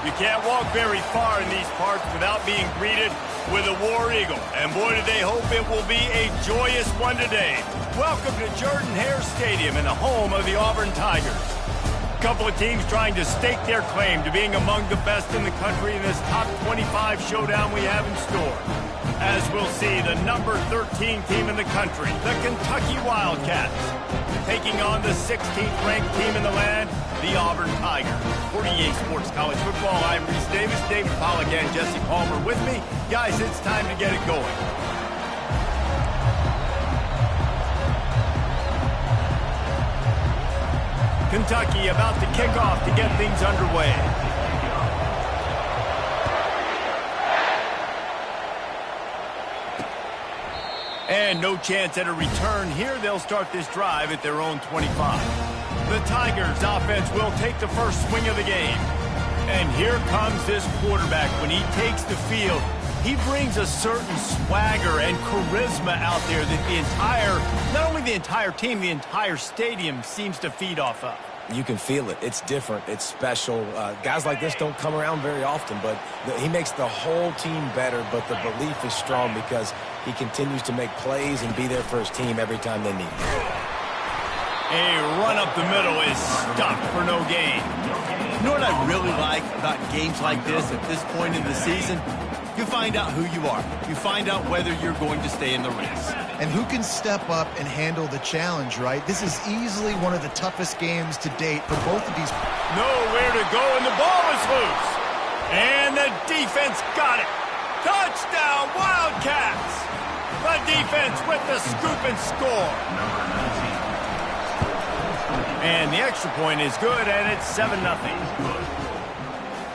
You can't walk very far in these parts without being greeted with a War Eagle. And boy, do they hope it will be a joyous one today. Welcome to Jordan-Hare Stadium and the home of the Auburn Tigers. A couple of teams trying to stake their claim to being among the best in the country in this top 25 showdown we have in store. As we'll see, the number 13 team in the country, the Kentucky Wildcats, taking on the 16th ranked team in the land, the Auburn Tigers. 48 Sports College Football, I'm Reese Davis, David Pollack and Jesse Palmer with me. Guys, it's time to get it going. Kentucky about to kick off to get things underway. And no chance at a return here. They'll start this drive at their own 25. The Tigers offense will take the first swing of the game. And here comes this quarterback. When he takes the field, he brings a certain swagger and charisma out there that not only the entire team, the entire stadium seems to feed off of. You can feel it. It's different. It's special. Guys like this don't come around very often, but he makes the whole team better, but the belief is strong because he continues to make plays and be there for his team every time they need him. A run up the middle is stopped for no gain. You know what I really like about games like this at this point in the season? You find out who you are. You find out whether you're going to stay in the race. And who can step up and handle the challenge, right? This is easily one of the toughest games to date for both of these. Nowhere to go, and the ball is loose. And the defense got it. Touchdown, Wildcats! The defense with the scoop and score. And the extra point is good, and it's 7-0.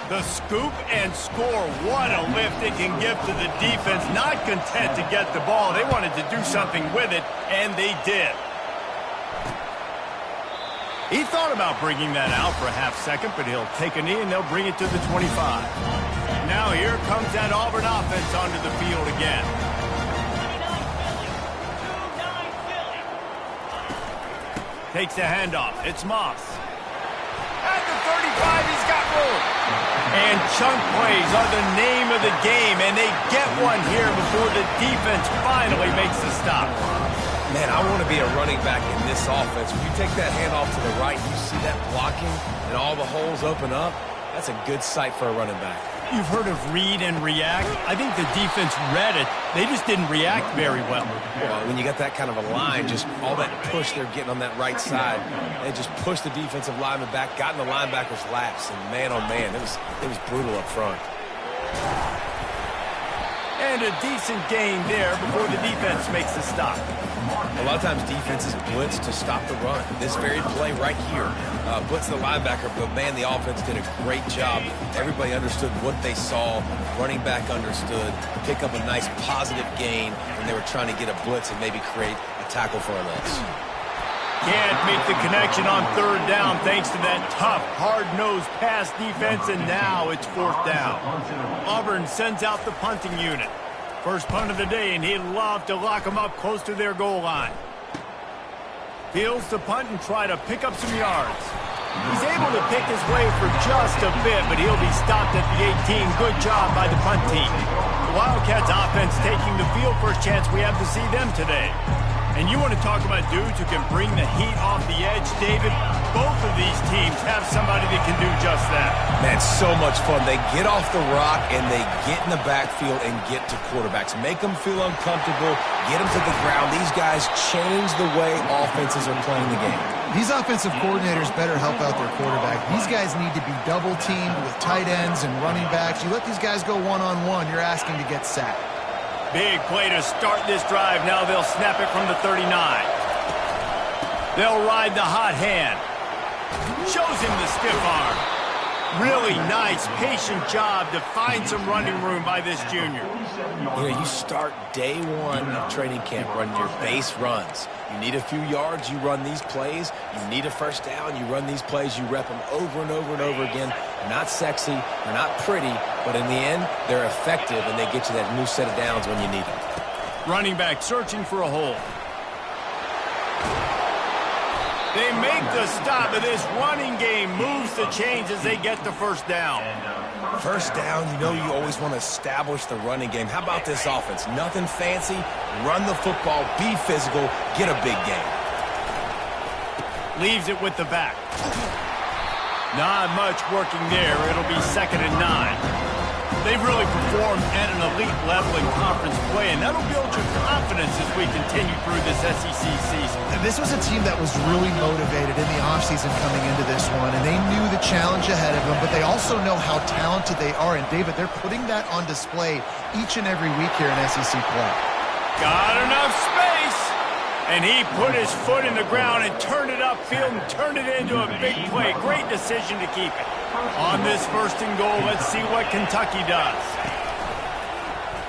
The scoop and score, what a lift it can give to the defense. Not content to get the ball. They wanted to do something with it, and they did. He thought about bringing that out for a half second, but he'll take a knee, and they'll bring it to the 25. Now here comes that Auburn offense onto the field again. Takes the handoff. It's Moss. At the 35, he's got room. And chunk plays are the name of the game, and they get one here before the defense finally makes the stop. Man, I want to be a running back in this offense. When you take that handoff to the right, you see that blocking, and all the holes open up. That's a good sight for a running back. You've heard of read and react. I think the defense read it. They just didn't react very well. Well, when you got that kind of a line, just all that push they're getting on that right side, they just pushed the defensive lineman back, got in the linebacker's laps, and man, oh man, it was brutal up front. And a decent gain there before the defense makes the stop. A lot of times defenses blitz to stop the run. This very play right here, blitz the linebacker, but man, the offense did a great job. Everybody understood what they saw. Running back understood. Pick up a nice positive gain when they were trying to get a blitz and maybe create a tackle for a loss. Can't make the connection on third down thanks to that tough, hard-nosed pass defense, and now it's fourth down. Auburn sends out the punting unit. First punt of the day, and he'd love to lock them up close to their goal line. Fields the punt and try to pick up some yards. He's able to pick his way for just a bit, but he'll be stopped at the 18. Good job by the punt team. The Wildcats offense taking the field. First chance we have to see them today. And you want to talk about dudes who can bring the heat off the edge, David? Both of these teams have somebody that can do just that. Man, so much fun. They get off the rock and they get in the backfield and get to quarterbacks. Make them feel uncomfortable, get them to the ground. These guys change the way offenses are playing the game. These offensive coordinators better help out their quarterback. These guys need to be double-teamed with tight ends and running backs. You let these guys go one-on-one, you're asking to get sacked. Big play to start this drive. Now they'll snap it from the 39. They'll ride the hot hand. Shows him the stiff arm. Really nice, patient job to find some running room by this junior. You know, you start day one of training camp running your base runs. You need a few yards, you run these plays. You need a first down, you run these plays. You rep them over and over and over again. They're not sexy, they're not pretty, but in the end, they're effective, and they get you that new set of downs when you need them. Running back searching for a hole. They make the stop, but this running game moves the chains as they get the first down. First down, you know you always want to establish the running game. How about this offense? Nothing fancy. Run the football, be physical, get a big gain. Leaves it with the back. Not much working there. It'll be 2nd and 9. They've really performed at an elite level in conference play, and that'll build your confidence as we continue through this SEC season. This was a team that was really motivated in the offseason coming into this one, and they knew the challenge ahead of them, but they also know how talented they are. And, David, they're putting that on display each and every week here in SEC play. Got enough space, and he put his foot in the ground and turned it upfield and turned it into a big play. Great decision to keep it. On this 1st and goal, let's see what Kentucky does.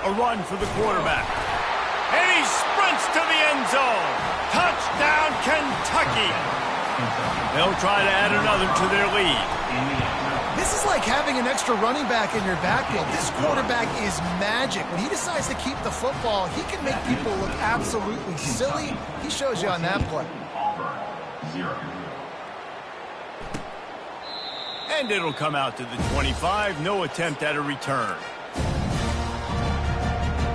A run for the quarterback. And he sprints to the end zone. Touchdown, Kentucky. They'll try to add another to their lead. This is like having an extra running back in your backfield. This quarterback is magic. When he decides to keep the football, he can make people look absolutely silly. He shows you on that play. And it'll come out to the 25. No attempt at a return.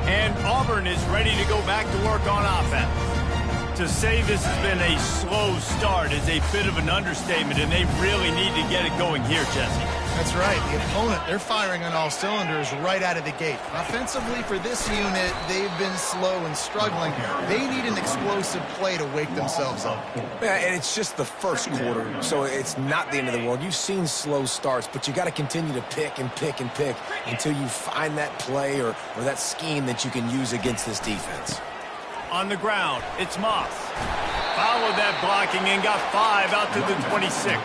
And Auburn is ready to go back to work on offense. To say this has been a slow start is a bit of an understatement, and they really need to get it going here, Jesse. That's right. The opponent, they're firing on all cylinders right out of the gate. Offensively, for this unit, they've been slow and struggling. They need an explosive play to wake themselves up. Yeah, and it's just the first quarter, so it's not the end of the world. You've seen slow starts, but you got to continue to pick and pick and pick until you find that play or that scheme that you can use against this defense. On the ground, it's Moss. Followed that blocking and got 5 out to the 26.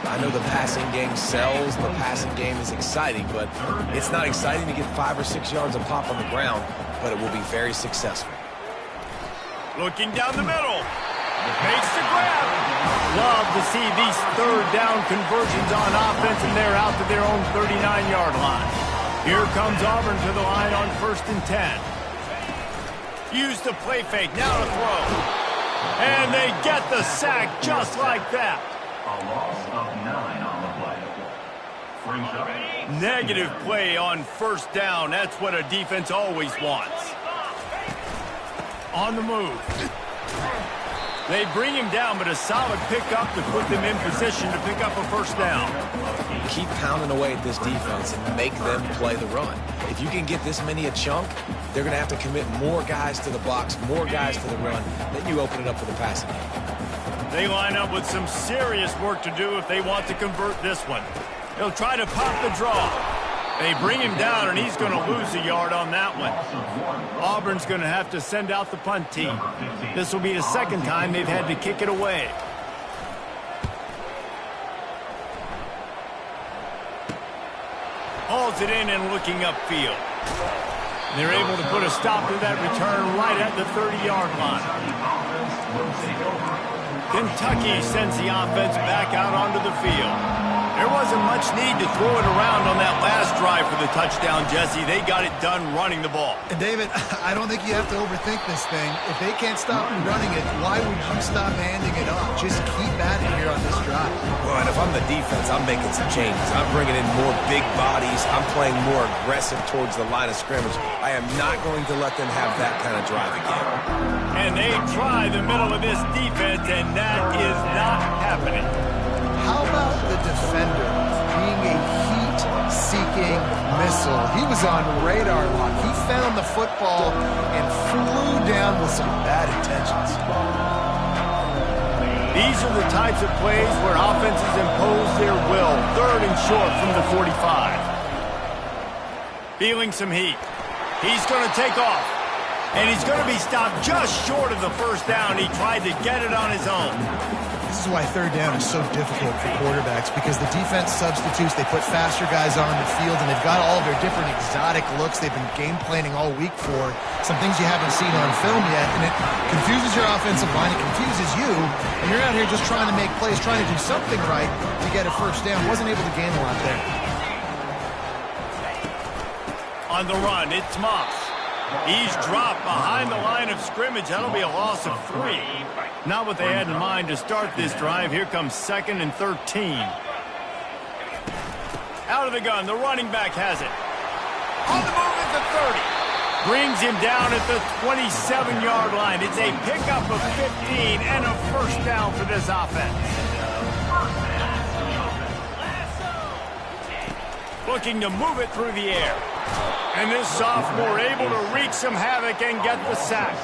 I know the passing game sells, the passing game is exciting, but it's not exciting to get 5 or 6 yards of pop on the ground, but it will be very successful. Looking down the middle. Makes the grab. Love to see these 3rd down conversions on offense, and they're out to their own 39-yard line. Here comes Auburn to the line on 1st and 10. Use the play fake, now to throw. And they get the sack just like that. A loss of 9 on the play. Brings up. Negative play on 1st down. That's what a defense always wants. On the move. They bring him down, but a solid pickup to put them in position to pick up a 1st down. Keep pounding away at this defense and make them play the run. If you can get this many a chunk, they're going to have to commit more guys to the box, more guys to the run. Then you open it up for the passing game. They line up with some serious work to do if they want to convert this one. They'll try to pop the draw. They bring him down, and he's going to lose a yard on that one. Auburn's going to have to send out the punt team. This will be the 2nd time they've had to kick it away. Hauls it in and looking upfield. They're able to put a stop to that return right at the 30-yard line. Kentucky sends the offense back out onto the field. There wasn't much need to throw it around on that last drive for the touchdown, Jesse. They got it done running the ball. And, David, I don't think you have to overthink this thing. If they can't stop running it, why would you stop handing it off? Just keep at it here on this drive. Well, and if I'm the defense, I'm making some changes. I'm bringing in more big bodies. I'm playing more aggressive towards the line of scrimmage. I am not going to let them have that kind of drive again. And they try the middle of this defense, and that is not happening. How about the defender being a heat-seeking missile? He was on radar lock. He found the football and flew down with some bad intentions. These are the types of plays where offenses impose their will. 3rd and short from the 45. Feeling some heat. He's going to take off. And he's going to be stopped just short of the 1st down. He tried to get it on his own. This is why 3rd down is so difficult for quarterbacks, because the defense substitutes. They put faster guys on the field, and they've got all of their different exotic looks they've been game planning all week for. Some things you haven't seen on film yet, and it confuses your offensive line. It confuses you, and you're out here just trying to make plays, trying to do something right to get a 1st down. Wasn't able to gain a lot there. On the run, it's Moss. He's dropped behind the line of scrimmage. That'll be a loss of 3. Not what they had in mind to start this drive. Here comes 2nd and 13. Out of the gun, the running back has it. On the move at the 30. Brings him down at the 27-yard line. It's a pickup of 15 and a first down for this offense. Looking to move it through the air. And this sophomore able to wreak some havoc and get the sack.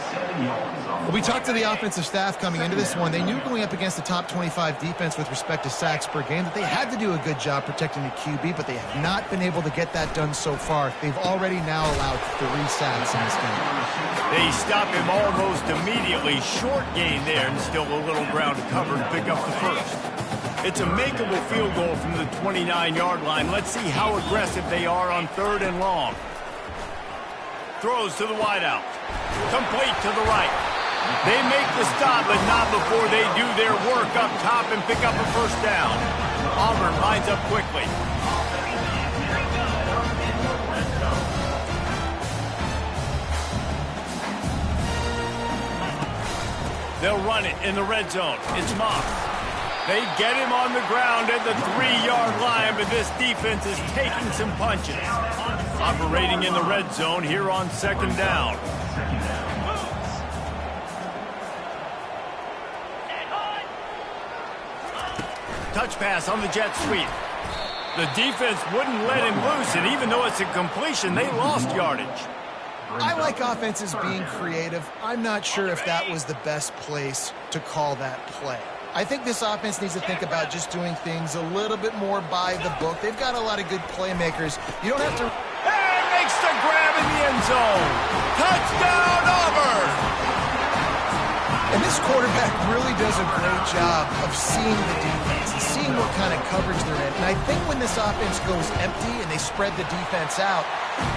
We talked to the offensive staff coming into this one. They knew going up against the top 25 defense with respect to sacks per game that they had to do a good job protecting the QB, but they have not been able to get that done so far. They've already now allowed 3 sacks in this game. They stop him almost immediately. Short gain there, and still a little ground to cover to pick up the first. It's a makeable field goal from the 29-yard line. Let's see how aggressive they are on 3rd and long. Throws to the wideout. Complete to the right. They make the stop, but not before they do their work up top and pick up a first down. Auburn lines up quickly. They'll run it in the red zone. It's Moss. They get him on the ground at the 3-yard line, but this defense is taking some punches. Operating in the red zone here on 2nd down. Touch pass on the jet sweep. The defense wouldn't let him loose, and even though it's a completion, they lost yardage. I like offenses being creative. I'm not sure if that was the best place to call that play. I think this offense needs to think about just doing things a little bit more by the book. They've got a lot of good playmakers. You don't have to... And makes the grab in the end zone. Touchdown, Auburn! And this quarterback really does a great job of seeing the defense and seeing what kind of coverage they're in. And I think when this offense goes empty and they spread the defense out,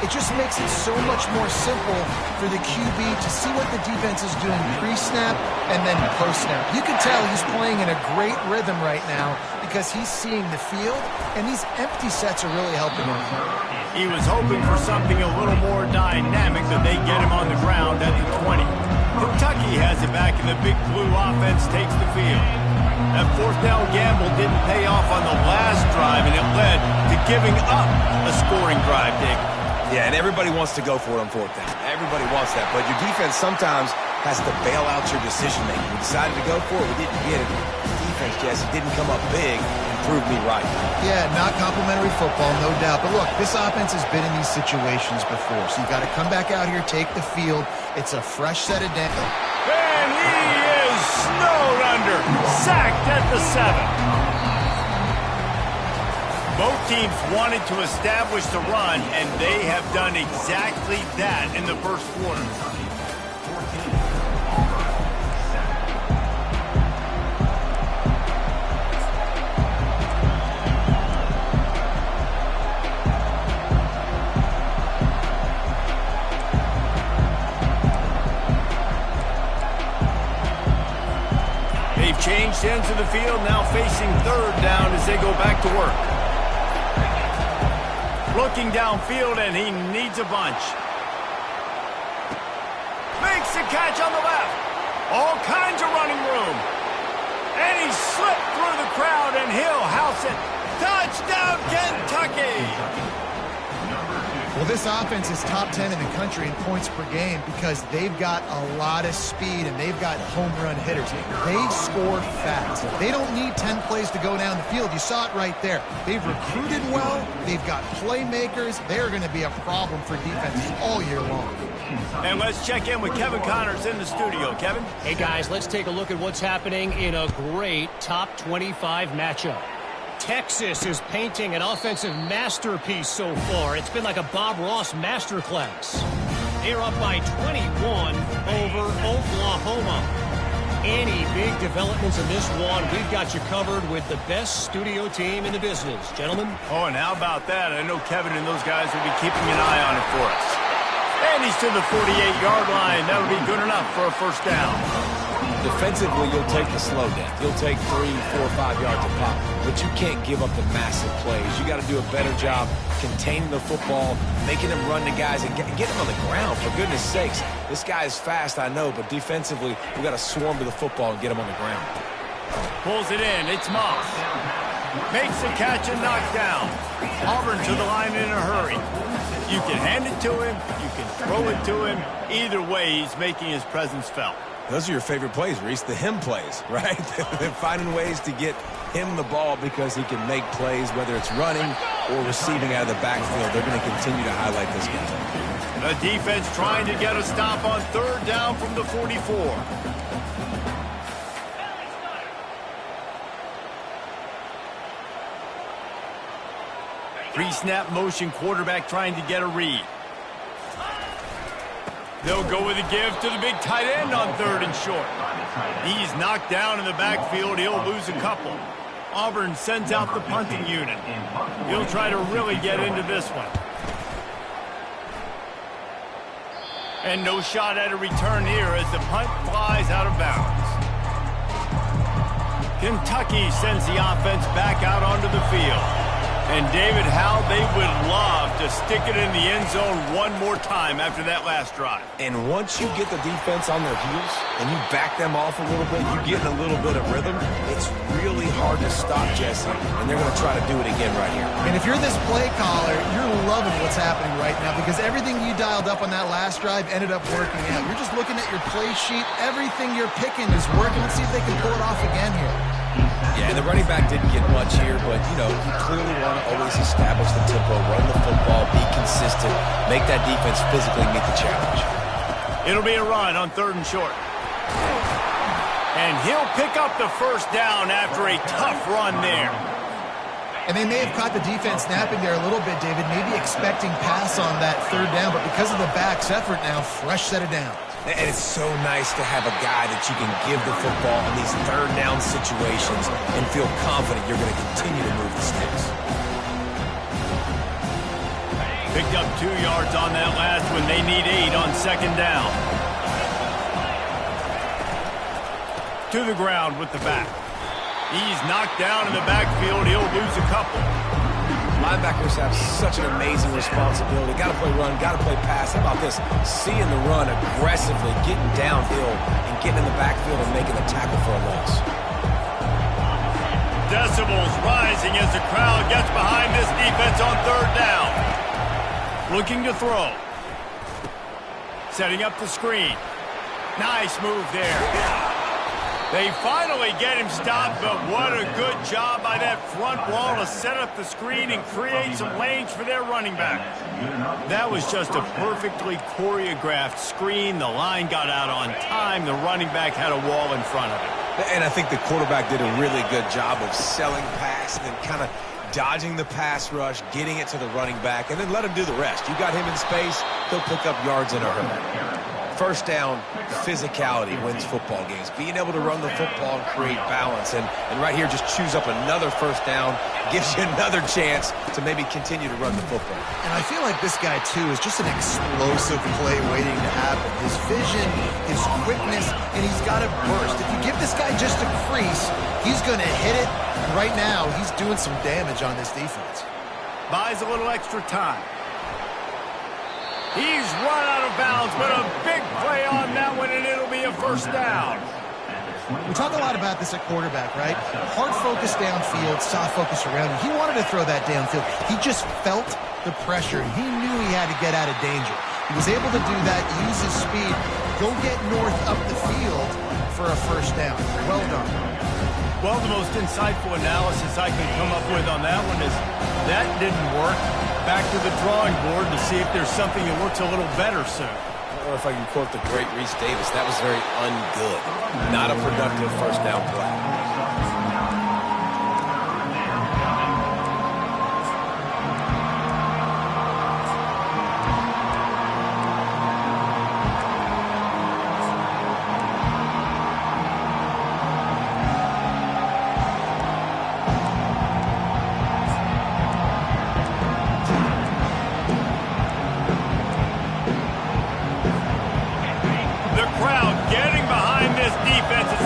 it just makes it so much more simple for the QB to see what the defense is doing pre-snap and then post-snap. You can tell he's playing in a great rhythm right now because he's seeing the field, and these empty sets are really helping him. He was hoping for something a little more dynamic, but they get him on the ground at the 20. Kentucky has it back, and the Big Blue offense takes the field. That 4th down gamble didn't pay off on the last drive, and it led to giving up a scoring drive, Dick. Yeah, and everybody wants to go for it on 4th down. Everybody wants that, but your defense sometimes has to bail out your decision-making. We decided to go for it. We didn't get it. The defense, Jesse, didn't come up big and prove me right. Yeah, not complimentary football, no doubt. But look, this offense has been in these situations before, so you've got to come back out here, take the field. It's a fresh set of downs. And he is snowed under, sacked at the 7. Both teams wanted to establish the run, and they have done exactly that in the first quarter. They've changed ends of the field, now facing 3rd down as they go back to work. Looking downfield, and he needs a bunch. Makes the catch on the left. All kinds of running room. And he slipped through the crowd, and he'll house it. Touchdown, Kentucky! Well, this offense is top 10 in the country in points per game because they've got a lot of speed and they've got home run hitters. They score fast. They don't need 10 plays to go down the field. You saw it right there. They've recruited well. They've got playmakers. They're going to be a problem for defenses all year long. And let's check in with Kevin Connors in the studio. Kevin? Hey, guys, let's take a look at what's happening in a great top 25 matchup. Texas is painting an offensive masterpiece so far. It's been like a Bob Ross masterclass. They're up by 21 over Oklahoma. Any big developments in this one, we've got you covered with the best studio team in the business. Gentlemen? Oh, and how about that? I know Kevin and those guys will be keeping an eye on it for us. And he's to the 48-yard line. That'll be good enough for a first down. Defensively, you'll take the slow down. You'll take 3, 4, 5 yards of pop, but you can't give up the massive plays. You got to do a better job containing the football, making them run to guys, and get them on the ground, for goodness sakes. This guy is fast, I know, but defensively, we got to swarm to the football and get him on the ground. Pulls it in. It's Moss. Makes the catch and knocked down. Auburn to the line in a hurry. You can hand it to him. You can throw it to him. Either way, he's making his presence felt. Those are your favorite plays, Reese, the him plays, right? They're finding ways to get him the ball because he can make plays, whether it's running or receiving out of the backfield. They're going to continue to highlight this game. The defense trying to get a stop on third down from the 44. Pre-snap motion, quarterback trying to get a read. They'll go with a give to the big tight end on third and short. He's knocked down in the backfield. He'll lose a couple. Auburn sends out the punting unit. He'll try to really get into this one. And no shot at a return here as the punt flies out of bounds. Kentucky sends the offense back out onto the field. And David, how they would love to stick it in the end zone one more time after that last drive. And once you get the defense on their heels and you back them off a little bit, you get in a little bit of rhythm, it's really hard to stop, Jesse. And they're going to try to do it again right here. And if you're this play caller, you're loving what's happening right now because everything you dialed up on that last drive ended up working out. You're just looking at your play sheet. Everything you're picking is working. Let's see if they can pull it off again here. Yeah, and the running back didn't get much here, but, you know, you clearly want to always establish the tempo, run the football, be consistent, make that defense physically meet the challenge. It'll be a run on third and short. And he'll pick up the first down after a tough run there. And they may have caught the defense napping there a little bit, David, maybe expecting pass on that third down, but because of the back's effort now, fresh set of downs. And it's so nice to have a guy that you can give the football in these third down situations and feel confident you're going to continue to move the sticks. Picked up 2 yards on that last one. They need 8 on second down. To the ground with the back. He's knocked down in the backfield. He'll lose a couple. Linebackers have such an amazing responsibility. Got to play run, got to play pass. How about this? Seeing the run aggressively, getting downhill, and getting in the backfield and making a tackle for a loss. Decibels rising as the crowd gets behind this defense on third down. Looking to throw. Setting up the screen. Nice move there. They finally get him stopped, but what a good job by that front wall to set up the screen and create some lanes for their running back. That was just a perfectly choreographed screen. The line got out on time. The running back had a wall in front of it. And I think the quarterback did a really good job of selling pass and then kind of dodging the pass rush, getting it to the running back, and then let him do the rest. You got him in space, he'll pick up yards in a hurry. First down, physicality wins football games. Being able to run the football and create balance. And right here, just choose up another first down, gives you another chance to maybe continue to run the football. And I feel like this guy, too, is just an explosive play waiting to happen. His vision, his quickness, and he's got a burst. If you give this guy just a crease, he's going to hit it. And right now, he's doing some damage on this defense. Buys a little extra time. He's run out of bounds, but a big play on that one, and it'll be a first down. We talk a lot about this at quarterback, right? Hard focus downfield, soft focus around him. He wanted to throw that downfield. He just felt the pressure. He knew he had to get out of danger. He was able to do that, use his speed, go get north up the field for a first down. Well done. Well, the most insightful analysis I can come up with on that one is that didn't work. Back to the drawing board to see if there's something that works a little better soon. I don't know if I can quote the great Reese Davis. That was very ungood. Not a productive first down play. The crowd getting behind this defense as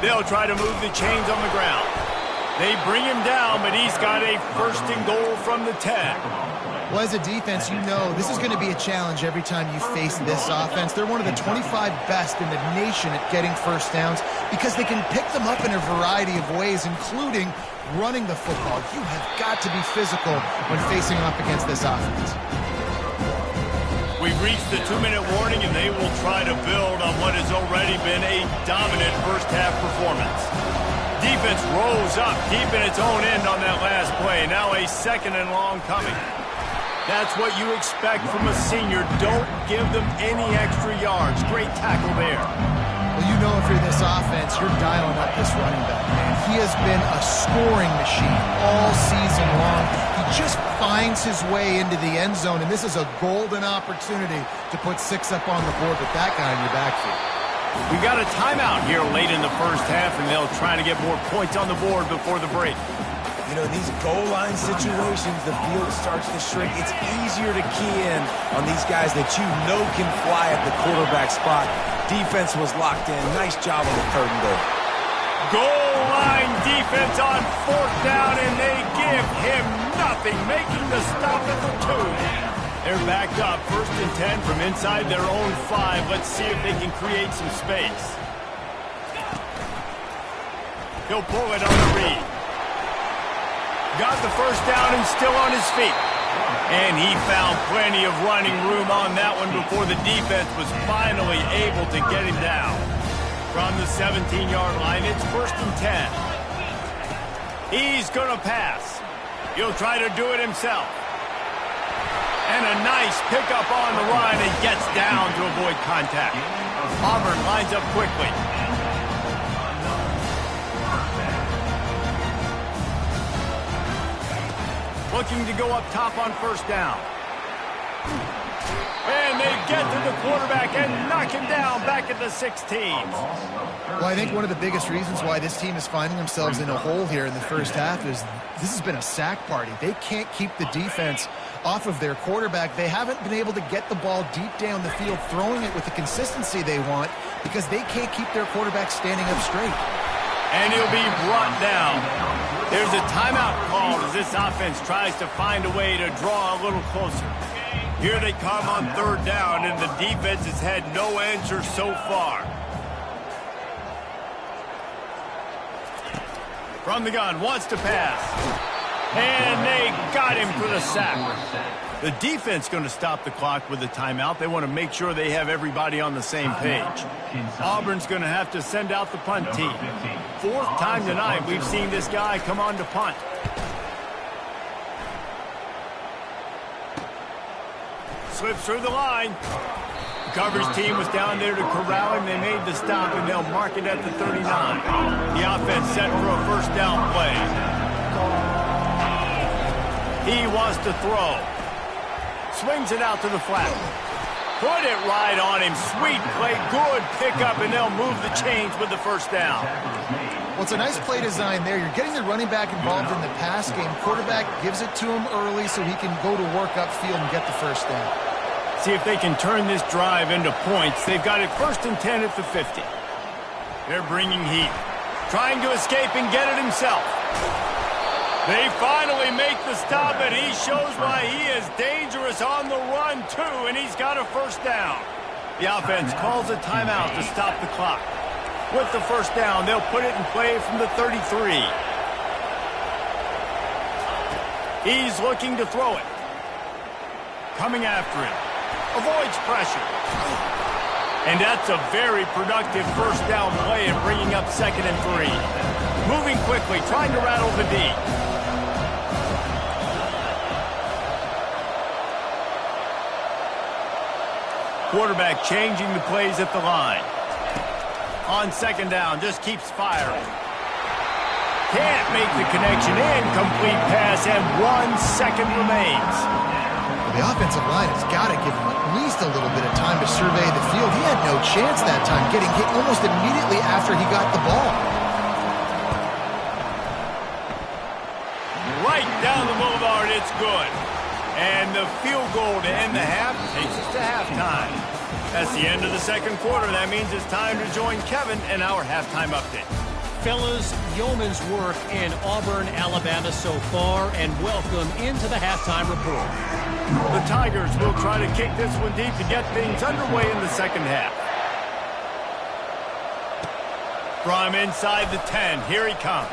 They'll try to move the chains on the ground. They bring him down, but he's got a first and goal from the 10. Well, as a defense, you know this is going to be a challenge every time you face this offense. They're one of the 25 best in the nation at getting first downs because they can pick them up in a variety of ways, including running the football. You have got to be physical when facing off against this offense. We've reached the 2-minute warning, and they will try to build on what has already been a dominant first-half performance. Defense rolls up deep in its own end on that last play. Now a second and long coming. That's what you expect from a senior. Don't give them any extra yards. Great tackle there. Well, you know if you're this offense, you're dialing up this running back, man. He has been a scoring machine all season long. He just finds his way into the end zone, and this is a golden opportunity to put 6 up on the board with that guy in your backfield. We got a timeout here late in the first half, and they'll try to get more points on the board before the break. You know, these goal line situations, the field starts to shrink. It's easier to key in on these guys that you know can fly at the quarterback spot. Defense was locked in. Nice job on the 3rd and goal. Goal line defense on 4th down, and they give him nothing, making the stop at the 2. They're backed up, 1st and 10 from inside their own 5. Let's see if they can create some space. He'll pull it on the read. Got the first down and still on his feet. And he found plenty of running room on that one before the defense was finally able to get him down. From the 17-yard line, it's 1st and 10. He's going to pass. He'll try to do it himself. And a nice pickup on the run and gets down to avoid contact. Auburn lines up quickly. Looking to go up top on 1st down. And they get to the quarterback and knock him down back at the 16. Well, I think one of the biggest reasons why this team is finding themselves in a hole here in the first half is this has been a sack party. They can't keep the defense off of their quarterback. They haven't been able to get the ball deep down the field, throwing it with the consistency they want because they can't keep their quarterback standing up straight. And he'll be brought down. There's a timeout called as this offense tries to find a way to draw a little closer. Here they come on 3rd down, and the defense has had no answer so far. From the gun, wants to pass. And they got him for the sack. The defense going to stop the clock with the timeout. They want to make sure they have everybody on the same page. Auburn's going to have to send out the punt team. 4th time tonight we've seen this guy come on to punt. Slips through the line. The coverage team was down there to corral him. They made the stop, and they'll mark it at the 39. The offense set for a 1st down play. He wants to throw. Swings it out to the flat. Put it right on him. Sweet play. Good pickup, and they'll move the chains with the 1st down. Well, it's a nice play design there. You're getting the running back involved in the pass game. Quarterback gives it to him early so he can go to work upfield and get the 1st down. See if they can turn this drive into points. They've got it 1st and 10 at the 50. They're bringing heat. Trying to escape and get it himself. They finally make the stop, and he shows why he is dangerous on the run, too, and he's got a 1st down. The offense calls a timeout to stop the clock. With the 1st down, they'll put it in play from the 33. He's looking to throw it. Coming after him. Avoids pressure. And that's a very productive 1st down play and bringing up 2nd and 3. Moving quickly, trying to rattle the D. Quarterback changing the plays at the line. On 2nd down, just keeps firing. Can't make the connection. Incomplete pass, and 1 second remains. The offensive line has got to give him at least a little bit of time to survey the field. He had no chance that time, getting hit almost immediately after he got the ball. Right down the boulevard, it's good. And the field goal to end the half takes us to halftime. That's the end of the 2nd quarter. That means it's time to join Kevin in our halftime update. Fellas, yeoman's work in Auburn, Alabama so far, and welcome into the halftime report. The Tigers will try to kick this one deep to get things underway in the second half. From inside the 10, here he comes.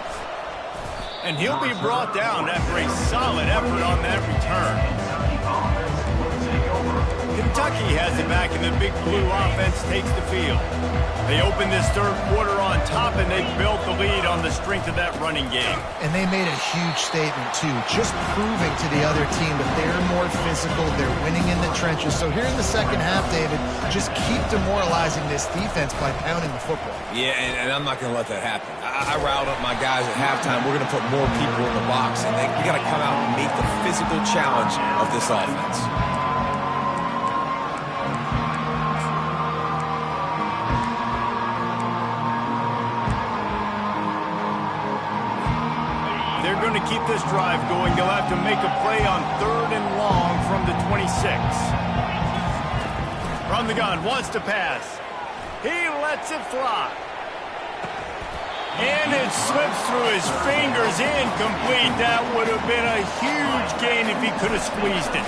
And he'll be brought down after a solid effort on that return. Kentucky has it back, and the Big Blue offense takes the field. They open this third quarter on top, and they built the lead on the strength of that running game. And they made a huge statement, too, just proving to the other team that they're more physical, they're winning in the trenches. So here in the second half, David, just keep demoralizing this defense by pounding the football. Yeah, and I'm not going to let that happen. I riled up my guys at halftime. We're going to put more people in the box, and we got to come out and meet the physical challenge of this offense. They're going to keep this drive going. They'll have to make a play on 3rd and long from the 26. From the gun, wants to pass. He lets it fly. And it slips through his fingers, incomplete. That would have been a huge gain if he could have squeezed it.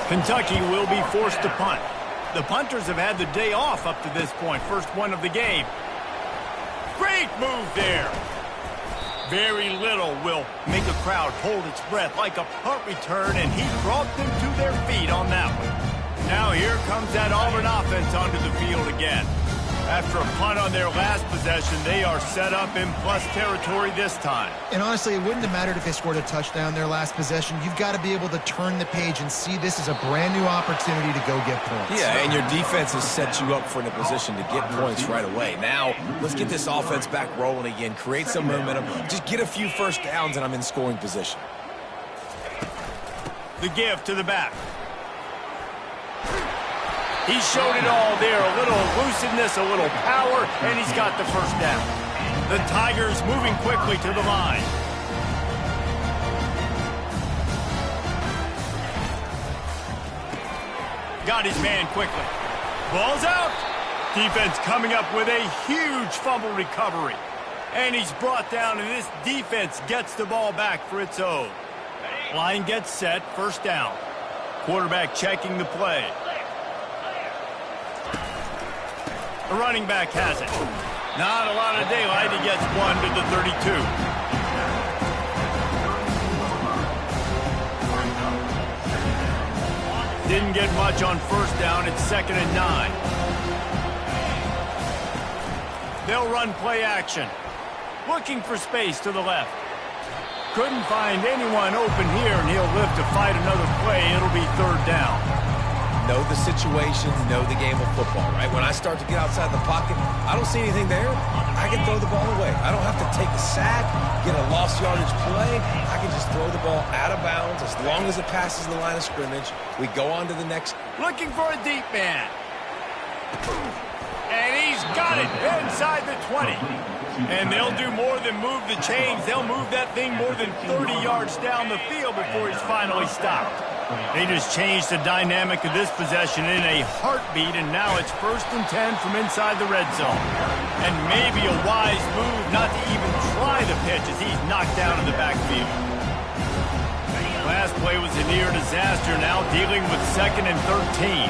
Kentucky will be forced to punt. The punters have had the day off up to this point. First one of the game. Great move there. Very little will make a crowd hold its breath like a punt return, and he brought them to their feet on that one. Now here comes that Auburn offense onto the field again. After a punt on their last possession, they are set up in plus territory this time. And honestly, it wouldn't have mattered if they scored a touchdown their last possession. You've got to be able to turn the page and see this as a brand new opportunity to go get points. Yeah, and your defense has set you up for in a position to get points right away. Now, let's get this offense back rolling again, create some momentum, just get a few first downs, and I'm in scoring position. The give to the back. He showed it all there, a little elusiveness, a little power, and he's got the first down. The Tigers moving quickly to the line. Got his man quickly. Ball's out. Defense coming up with a huge fumble recovery. And he's brought down, and this defense gets the ball back for its own. Line gets set, first down. Quarterback checking the play. The running back has it. Not a lot of daylight. He gets one to the 32. Didn't get much on first down. It's 2nd and 9. They'll run play action. Looking for space to the left. Couldn't find anyone open here, and he'll live to fight another play. It'll be 3rd down. Know the situation, know the game of football, right? When I start to get outside the pocket, I don't see anything there. I can throw the ball away. I don't have to take a sack, get a lost yardage play. I can just throw the ball out of bounds as long as it passes the line of scrimmage. We go on to the next. Looking for a deep man. And he's got it inside the 20. And they'll do more than move the chains. They'll move that thing more than 30 yards down the field before he's finally stopped. They just changed the dynamic of this possession in a heartbeat, and now it's 1st and 10 from inside the red zone. And maybe a wise move not to even try the pitch as he's knocked down in the backfield. Last play was a near disaster, now dealing with 2nd and 13.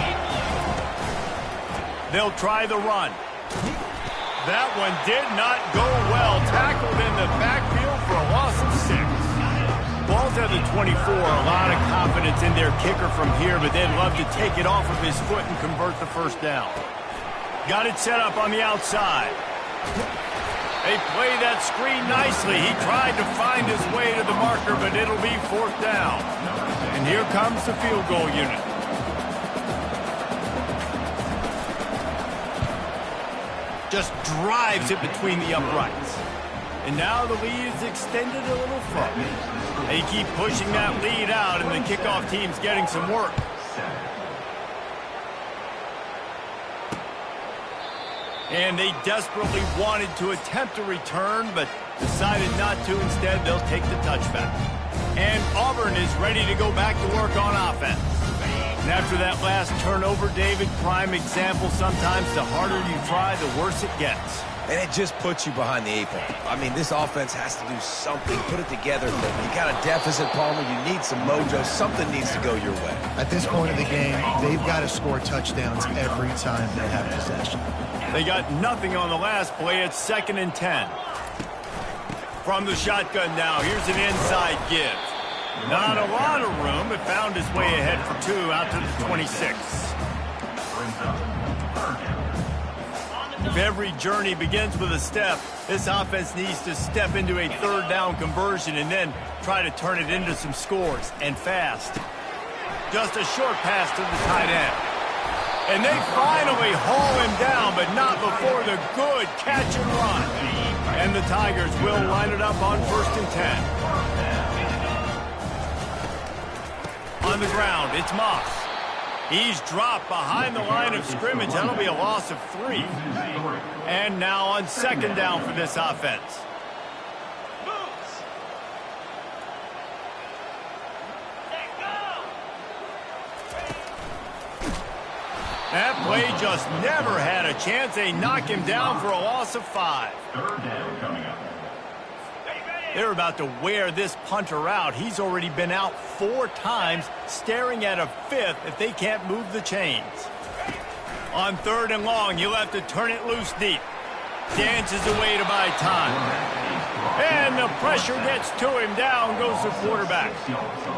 They'll try the run. That one did not go well. Tackled in the backfield for a loss of 6. Ball's at the 24. A lot of confidence in their kicker from here, but they'd love to take it off of his foot and convert the first down. Got it set up on the outside. They play that screen nicely. He tried to find his way to the marker, but it'll be 4th down. And here comes the field goal unit. Just drives it between the uprights. And now the lead is extended a little further. They keep pushing that lead out, and the kickoff team's getting some work. And they desperately wanted to attempt a return, but decided not to. Instead, they'll take the touchback. And Auburn is ready to go back to work on offense. And after that last turnover, David, prime example, sometimes the harder you try, the worse it gets. and it just puts you behind the 8 ball. I mean, this offense has to do something, put it together. You got a deficit, Palmer. You need some mojo. Something needs to go your way. At this point of the game, they've got to score touchdowns every time they have possession. They got nothing on the last play. It's 2nd and 10. From the shotgun now, here's an inside give. Not a lot of room, but found his way ahead for 2 out to the 26. If every journey begins with a step, this offense needs to step into a 3rd down conversion and then try to turn it into some scores, and fast. Just a short pass to the tight end. And they finally haul him down, but not before the good catch and run. And the Tigers will line it up on 1st and 10. On the ground, it's Moss. He's dropped behind the line of scrimmage. That'll be a loss of 3. And now on 2nd down for this offense. That play just never had a chance. They knock him down for a loss of 5. 3rd down coming up. They're about to wear this punter out. He's already been out 4 times, staring at a 5th if they can't move the chains. On 3rd and long, you'll have to turn it loose deep. Dances away to buy time. And the pressure gets to him. Down goes the quarterback.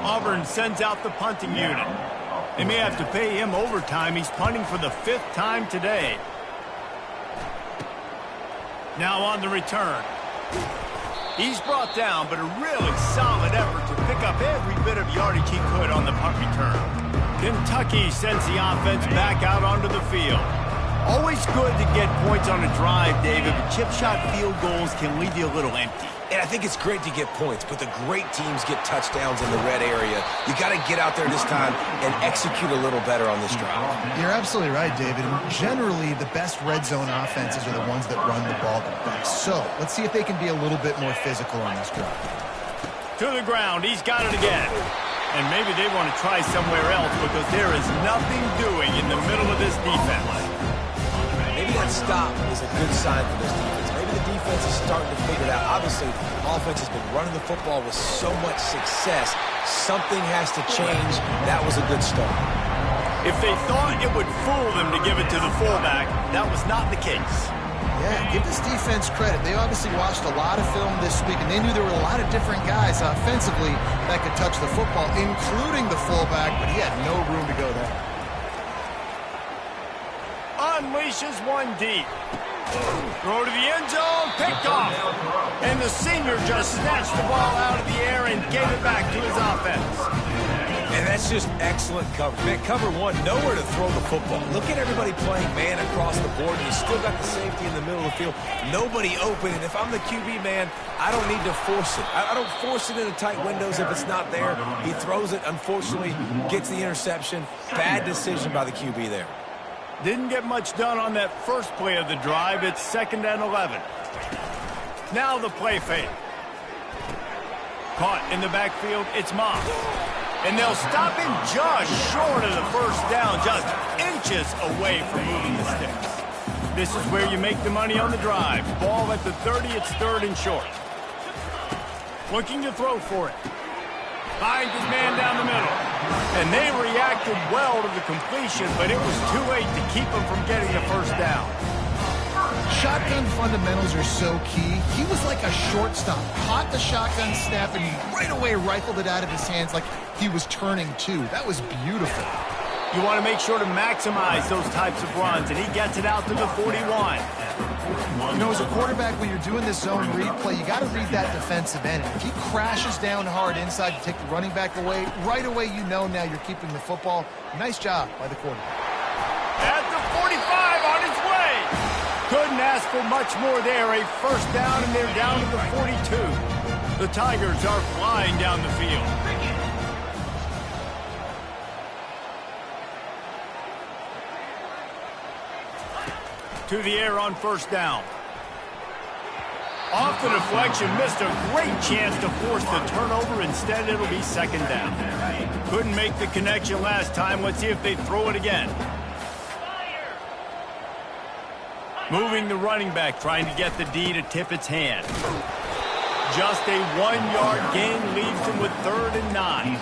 Auburn sends out the punting unit. They may have to pay him overtime. He's punting for the 5th time today. Now on the return. He's brought down, but a really solid effort to pick up every bit of yardage he could on the punt return. Kentucky sends the offense back out onto the field. Always good to get points on a drive, David, but chip shot field goals can leave you a little empty. And I think it's great to get points, but the great teams get touchdowns in the red area. You got to get out there this time and execute a little better on this drive. You're absolutely right, David. And generally, the best red zone offenses are the ones that run the ball the best. So let's see if they can be a little bit more physical on this drive. To the ground. He's got it again. And maybe they want to try somewhere else because there is nothing doing in the middle of this defense. Maybe that stop is a good sign for this defense. Maybe the defense is starting to figure it out. Obviously, offense has been running the football with so much success. Something has to change. That was a good start. If they thought it would fool them to give it to the fullback, that was not the case. Yeah, give this defense credit. They obviously watched a lot of film this week, and they knew there were a lot of different guys offensively that could touch the football, including the fullback, but he had no room to go there. Unleashes one deep. Throw to the end zone, picked off. And the senior just snatched the ball out of the air and gave it back to his offense. And that's just excellent coverage. Man, cover 1, nowhere to throw the football. Look at everybody playing man across the board. You still got the safety in the middle of the field. Nobody open. And if I'm the QB, man, I don't need to force it. I don't force it into tight windows if it's not there. He throws it, unfortunately, gets the interception. Bad decision by the QB there. Didn't get much done on that first play of the drive. It's 2nd and 11. Now the play fake. Caught in the backfield, it's Moss. And they'll stop him just short of the 1st down, just inches away from moving the sticks. This is where you make the money on the drive. Ball at the 30, it's 3rd and short. Looking to throw for it. Finds his man down the middle. And they reacted well to the completion, but it was too late to keep him from getting the 1st down. Shotgun fundamentals are so key. He was like a shortstop. Caught the shotgun snap and right away rifled it out of his hands like he was turning 2. That was beautiful. You want to make sure to maximize those types of runs, and he gets it out to the 41. You know, as a quarterback, when you're doing this zone read play, you got to read that defensive end. If he crashes down hard inside to take the running back away, right away you know now you're keeping the football. Nice job by the quarterback. At the 45 on his way. Couldn't ask for much more there. A 1st down, and they're down to the 42. The Tigers are flying down the field. To the air on 1st down. Off the deflection, missed a great chance to force the turnover. Instead, it'll be 2nd down. Couldn't make the connection last time. Let's see if they throw it again. Moving the running back, trying to get the D to tip its hand. Just a 1-yard gain leaves them with 3rd and 9.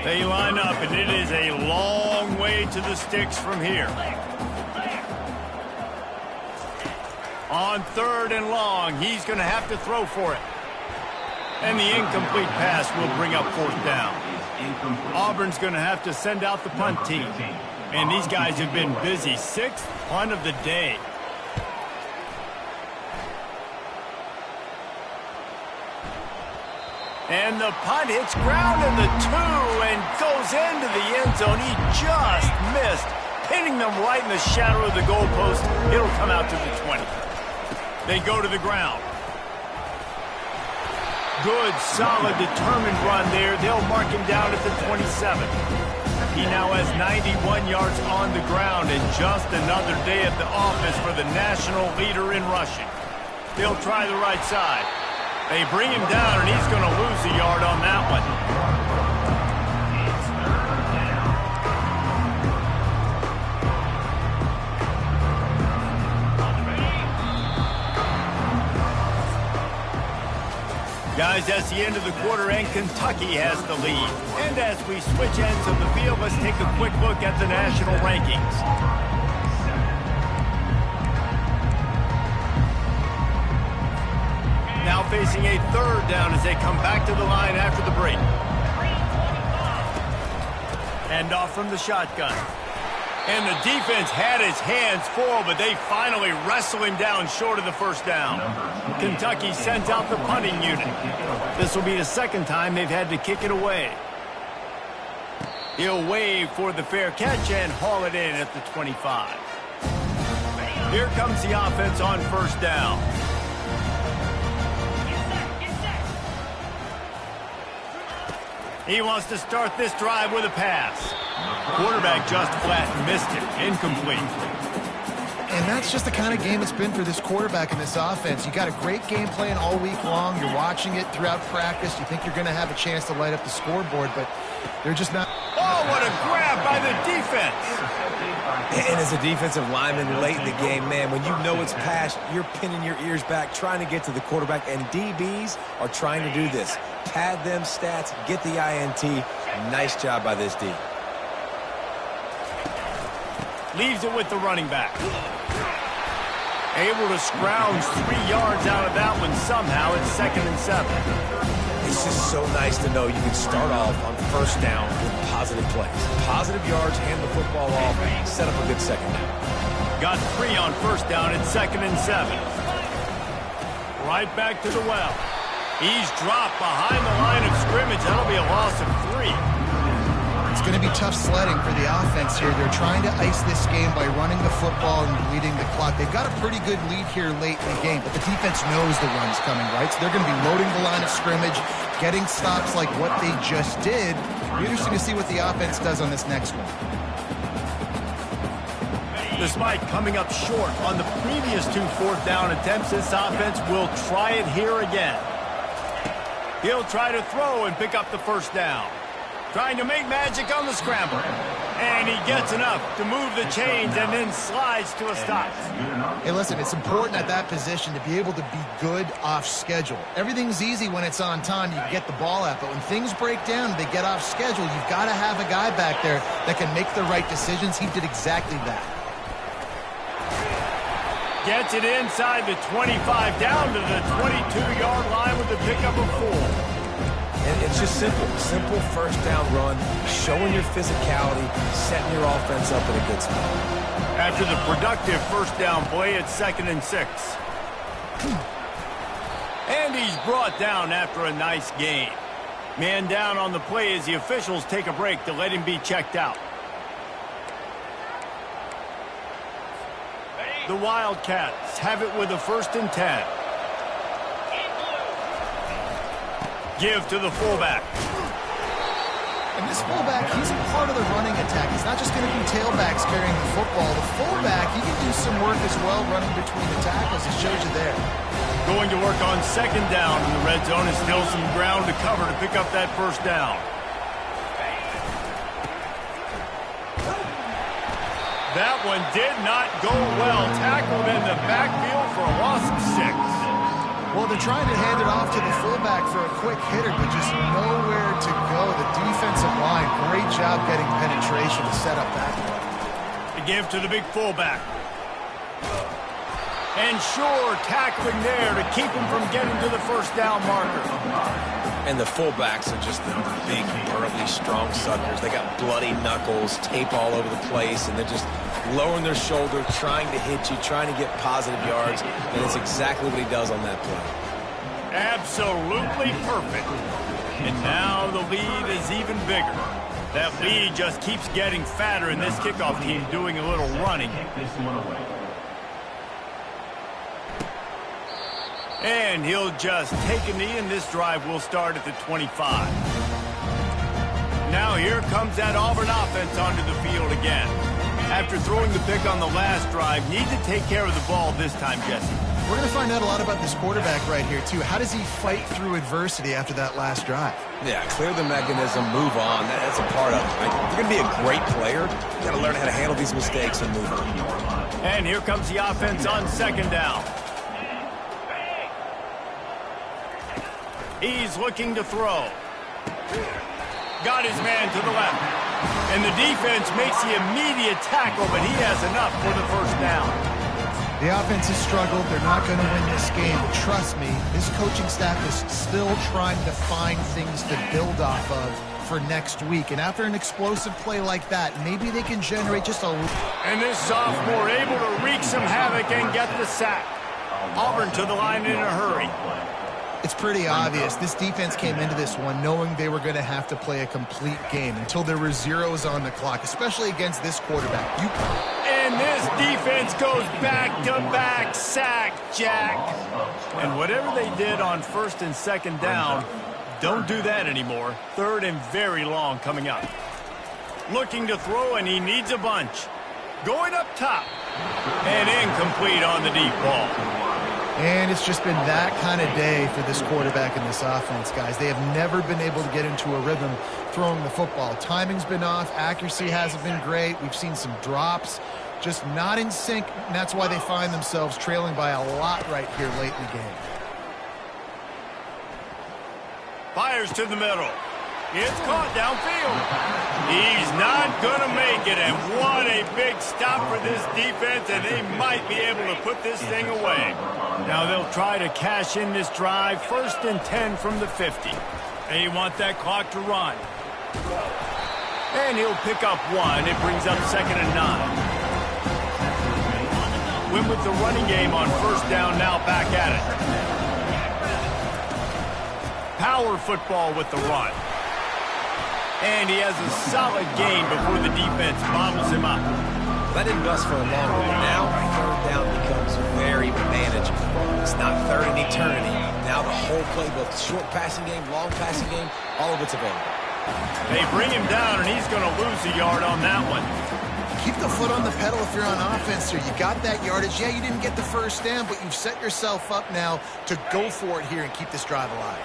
They line up, and it is a long way to the sticks from here. On 3rd and long, he's going to have to throw for it. And the incomplete pass will bring up 4th down. Auburn's going to have to send out the punt team. And these guys have been busy. 6th punt of the day. And the punt hits ground in the 2 and goes into the end zone. He just missed, hitting them right in the shadow of the goalpost. It'll come out to the 20. They go to the ground. Good, solid, determined run there. They'll mark him down at the 27. He now has 91 yards on the ground, and just another day at the office for the national leader in rushing. They'll try the right side. They bring him down, and he's going to lose a yard on that one. Guys, that's the end of the quarter, and Kentucky has the lead. And as we switch ends of the field, let's take a quick look at the national rankings. Now facing a 3rd down as they come back to the line after the break. Hand off from the shotgun. And the defense had his hands full, but they finally wrestle him down short of the 1st down. Kentucky sends out the punting unit. This will be the 2nd time they've had to kick it away. He'll wave for the fair catch and haul it in at the 25. Here comes the offense on 1st down. He wants to start this drive with a pass. Quarterback just flat missed it. Incomplete. And that's just the kind of game it's been for this quarterback in this offense. You got a great game plan all week long. You're watching it throughout practice. You think you're going to have a chance to light up the scoreboard, but they're just not. Oh, what a grab by the defense. And as a defensive lineman late in the game, man, when you know it's past, you're pinning your ears back, trying to get to the quarterback, and DBs are trying to do this. Pad them stats, get the INT. Nice job by this D. Leaves it with the running back. Able to scrounge 3 yards out of that one somehow. It's 2nd and 7. It's just so nice to know you can start off on 1st down with positive plays. Positive yards, hand the football off, set up a good 2nd down. Got 3 on 1st down. It's 2nd and 7. Right back to the well. He's dropped behind the line of scrimmage. That'll be a loss of 3. It's going to be tough sledding for the offense here. They're trying to ice this game by running the football and leading the clock. They've got a pretty good lead here late in the game, but the defense knows the run's coming, right? So they're going to be loading the line of scrimmage, getting stops like what they just did. It'll be interesting to see what the offense does on this next one. Despite coming up short on the previous 2 4th down attempts, this offense will try it here again. He'll try to throw and pick up the 1st down. Trying to make magic on the scramble. And he gets enough to move the chains and then slides to a stop. Hey, listen, it's important at that position to be able to be good off schedule. Everything's easy when it's on time. You can get the ball out. But when things break down, they get off schedule. You've got to have a guy back there that can make the right decisions. He did exactly that. Gets it inside the 25, down to the 22-yard line with the pickup of 4. And it's just simple. Simple 1st down run, showing your physicality, setting your offense up in a good spot. After the productive 1st down play, it's 2nd and 6. And he's brought down after a nice gain. Man down on the play as the officials take a break to let him be checked out. The Wildcats have it with a 1st and 10. Give to the fullback. And this fullback, he's part of the running attack. It's not just going to be tailbacks carrying the football. The fullback, he can do some work as well running between the tackles. It shows you there. Going to work on 2nd down in the red zone. Is still some ground to cover to pick up that 1st down. That one did not go well. Tackled in the backfield for a loss of 6. Well, they're trying to hand it off to the fullback for a quick hitter, but just nowhere to go. The defensive line, great job getting penetration to set up that one. To give to the big fullback. And sure, tackling there to keep him from getting to the first down marker. And the fullbacks are just the big, burly, strong suckers. They got bloody knuckles, tape all over the place, and they're just lowering their shoulder, trying to hit you, trying to get positive yards, and it's exactly what he does on that play. Absolutely perfect. And now the lead is even bigger. That lead just keeps getting fatter, and this kickoff team doing a little running. And he'll just take a knee, and this drive will start at the 25. Now here comes that Auburn offense onto the field again. After throwing the pick on the last drive, need to take care of the ball this time, Jesse. We're going to find out a lot about this quarterback right here, too. How does he fight through adversity after that last drive? Yeah, clear the mechanism, move on. That's a part of it. Right? If you're going to be a great player, you got to learn how to handle these mistakes and move on. And here comes the offense on second down. He's looking to throw. Got his man to the left. And the defense makes the immediate tackle, but he has enough for the first down. The offense has struggled. They're not going to win this game. But trust me, this coaching staff is still trying to find things to build off of for next week. And after an explosive play like that, maybe they can generate just a... And this sophomore able to wreak some havoc and get the sack. Auburn to the line in a hurry. It's pretty obvious. This defense came into this one knowing they were going to have to play a complete game until there were zeros on the clock, especially against this quarterback. And this defense goes back-to-back sack, Jack. And whatever they did on first and second down, don't do that anymore. Third and very long coming up. Looking to throw, and he needs a bunch. Going up top. And incomplete on the deep ball. And it's just been that kind of day for this quarterback and this offense, guys. They have never been able to get into a rhythm throwing the football. Timing's been off. Accuracy hasn't been great. We've seen some drops. Just not in sync, and that's why they find themselves trailing by a lot right here late in the game. Fires to the middle. It's caught downfield. He's not going to make it, and what a big stop for this defense, and they might be able to put this thing away. Now they'll try to cash in this drive, 1st and 10 from the 50. They want that clock to run. And he'll pick up 1. It brings up 2nd and 9. Win with the running game on first down, now back at it. Power football with the run. And he has a solid game before the defense bottles him up. That didn't bust for a long time. Now, third down becomes very manageable. It's not third in eternity. Now the whole playbook, short passing game, long passing game, all of it's available. They bring him down, and he's going to lose a yard on that one. Keep the foot on the pedal if you're on offense here. You got that yardage. Yeah, you didn't get the first down, but you've set yourself up now to go for it here and keep this drive alive.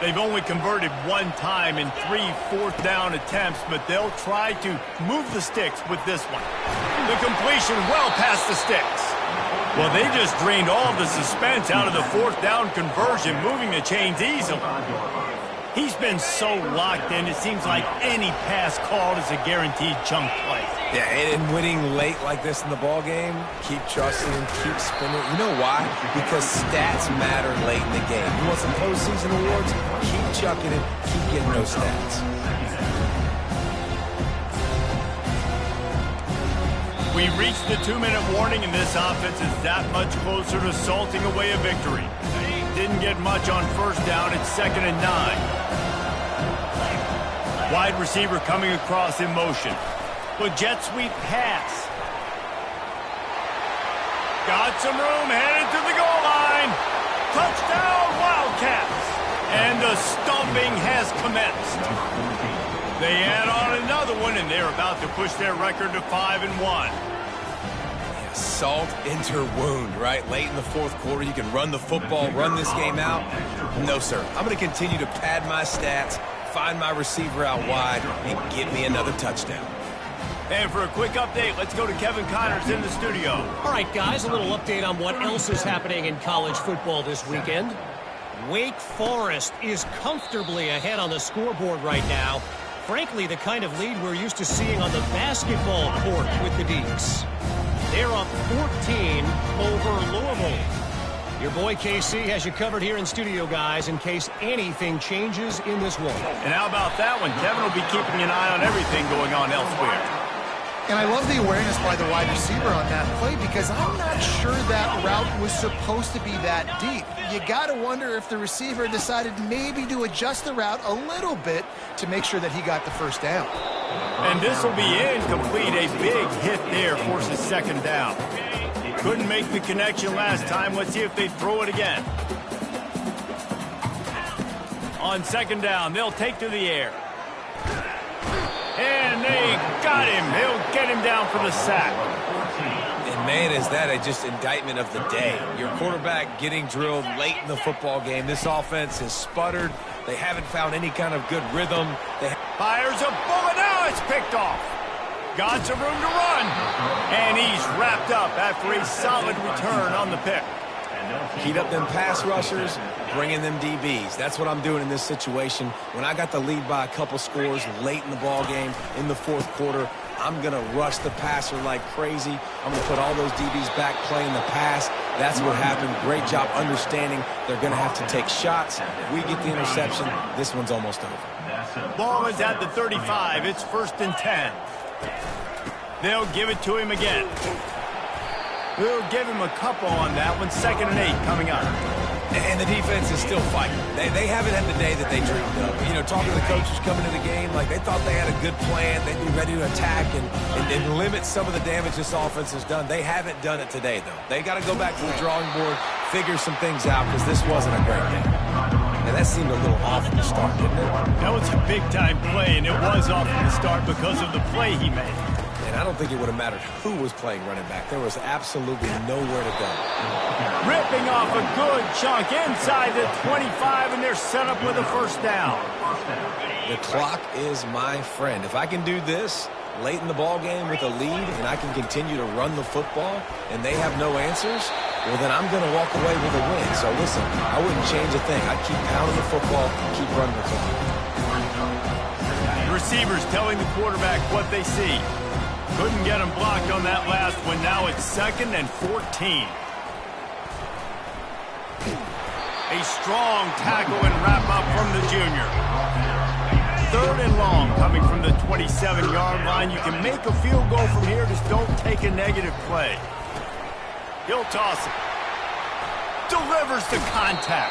They've only converted 1 time in 3 fourth-down attempts, but they'll try to move the sticks with this one. The completion well past the sticks. Well, they just drained all the suspense out of the 4th-down conversion, moving the chains easily. He's been so locked in, it seems like any pass called is a guaranteed chunk play. Yeah, and winning late like this in the ball game, keep trusting, keep spinning. You know why? Because stats matter late in the game. You want some postseason awards? Keep chucking it, keep getting those stats. We reached the 2-minute warning, and this offense is that much closer to salting away a victory. Didn't get much on first down. It's 2nd and 9. Wide receiver coming across in motion. With jet sweep pass. Got some room, headed to the goal line. Touchdown, Wildcats. And the stomping has commenced. They add on another one, and they're about to push their record to 5-1. Salt into wound, right? Late in the 4th quarter, you can run the football, run this game out. No, sir. I'm going to continue to pad my stats, find my receiver out wide, and get me another touchdown. And for a quick update, let's go to Kevin Connors in the studio. All right, guys, a little update on what else is happening in college football this weekend. Wake Forest is comfortably ahead on the scoreboard right now. Frankly, the kind of lead we're used to seeing on the basketball court with the Deacs. They're up 14 over Louisville. Your boy KC has you covered here in studio, guys, in case anything changes in this one. And how about that one? Kevin will be keeping an eye on everything going on elsewhere. And I love the awareness by the wide receiver on that play because I'm not sure that route was supposed to be that deep. You got to wonder if the receiver decided maybe to adjust the route a little bit to make sure that he got the first down. And this will be incomplete. A big hit there forces second down. Couldn't make the connection last time. Let's see if they throw it again. On second down, they'll take to the air. And they got him. They'll get him down for the sack. And man, is that just indictment of the day. Your quarterback getting drilled late in the football game. This offense has sputtered. They haven't found any kind of good rhythm. Fires a bullet. Now it's picked off. Got some room to run. And he's wrapped up after a solid return on the pick. Heat up them pass rushers, bring in them DBs. That's what I'm doing in this situation. When I got the lead by a couple scores late in the ball game, in the fourth quarter, I'm going to rush the passer like crazy. I'm going to put all those DBs back playing the pass. That's what happened. Great job understanding they're going to have to take shots. We get the interception. This one's almost over. Ball is at the 35. It's 1st and 10. They'll give it to him again. We'll give him a couple on that one. 2nd and 8 coming up. And the defense is still fighting. They haven't had the day that they dreamed of. You know, talking to the coaches coming to the game, like they thought they had a good plan. They'd be ready to attack and limit some of the damage this offense has done. They haven't done it today, though. They got to go back to the drawing board, figure some things out, because this wasn't a great day. And that seemed a little off from the start, didn't it? That was a big-time play, and it was off from the start because of the play he made. And I don't think it would have mattered who was playing running back. There was absolutely nowhere to go. Ripping off a good chunk inside the 25, and they're set up with a first down. The clock is my friend. If I can do this late in the ball game with a lead and I can continue to run the football and they have no answers, well, then I'm going to walk away with a win. So, listen, I wouldn't change a thing. I'd keep pounding the football, keep running the football. Receivers telling the quarterback what they see. Couldn't get him blocked on that last one. Now it's 2nd and 14. A strong tackle and wrap up from the junior. 3rd and long coming from the 27-yard line. You can make a field goal from here. Just don't take a negative play. He'll toss it. Delivers the contact.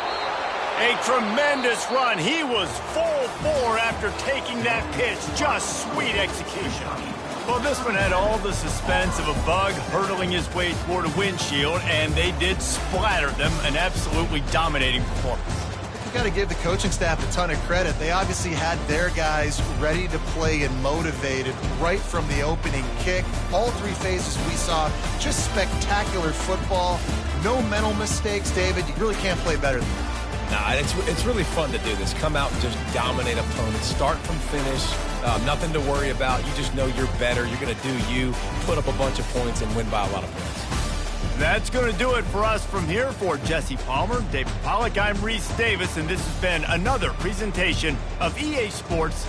A tremendous run. He was full bore after taking that pitch. Just sweet execution. Well, this one had all the suspense of a bug hurtling his way toward a windshield, and they did splatter them. An absolutely dominating performance. You got to give the coaching staff a ton of credit. They obviously had their guys ready to play and motivated right from the opening kick. All 3 phases we saw, just spectacular football. No mental mistakes, David. You really can't play better than that. Nah, it's really fun to do this. Come out and just dominate opponents. Start from finish. Nothing to worry about. You just know you're better. You're going to do you, put up a bunch of points, and win by a lot of points. That's going to do it for us from here. For Jesse Palmer, David Pollack, I'm Reese Davis, and this has been another presentation of EA Sports